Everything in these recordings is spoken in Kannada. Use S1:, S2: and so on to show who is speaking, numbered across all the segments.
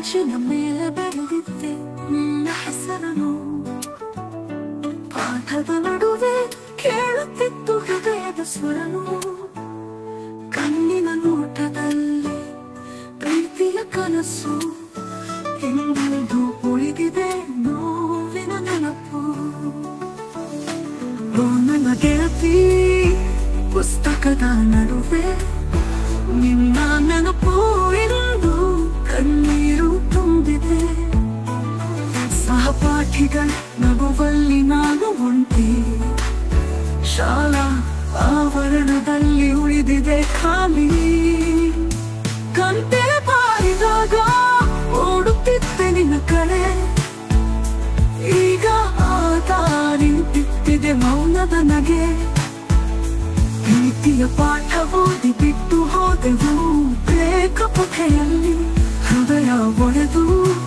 S1: ಬೆಂಚಿನ ಮೇಲೆ ಬೆಳೆದಿದ್ದೆ ನಿನ್ನ ಹೆಸರನು ಪಾಠದ ನಡುವೆ ಕೇಳುತ್ತಿತ್ತು ಹೃದಯದ ಸ್ವರನು ಕಣ್ಣಿನ ನೋಟದಲ್ಲಿ ಪ್ರೀತಿಯ ಕನಸು ಇಂದು ಉಳಿದಿದೆ ನೋವಿನ ನೆನಪು ನನ್ನ ಗೆಳತಿ ಪುಸ್ತಕದ ನಡುವೆ ನಿನ್ನ ನೆನಪು ಇಂದು ಕಣ್ಣೀರು ತುಂಬಿದೆ ಸಹಪಾಠಿಗಳ ನಗುವಲ್ಲಿ ನಾನು ಒಂಟಿ ಶಾಲಾ ಆವರಣದಲ್ಲಿ ಉಳಿದಿದೆ ಖಾಲಿ ಗಂಟೆ ಬಾರಿದಾಗ ಓಡುತ್ತಿದ್ದೆ ನಿನ್ನ ಕಡೆ ಈಗ ಆತ ನಿಂತಿದೆ ಮೌನದ ನಗೆ ಪ್ರೀತಿಯ ಪಾಠ ಓದಿ ಬಿಟ್ಟು ಹೋದೆವು ಬೇಕಪೊಕೆಯಲ್ಲಿ ಹೃದಯ ಒಡೆದು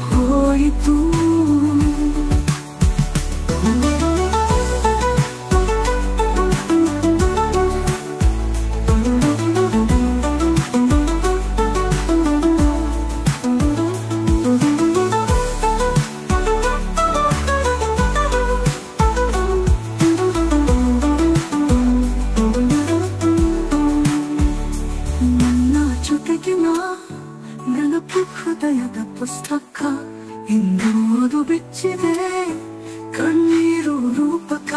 S1: ಹೋಯಿತು ನೆನಪು ಹೃದಯದ ಪುಸ್ತಕ ಇಂದು ಅದು ಬಿಚ್ಚಿದೆ ಕಣ್ಣೀರು ರೂಪಕ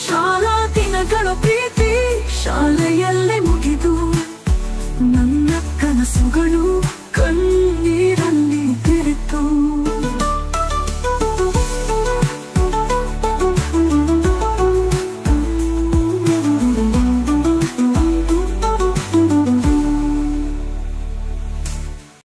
S1: ಶಾಲಾ ದಿನಗಳ ಪ್ರೀತಿ ಶಾಲೆಯಲ್ಲೇ ಮುಗಿದು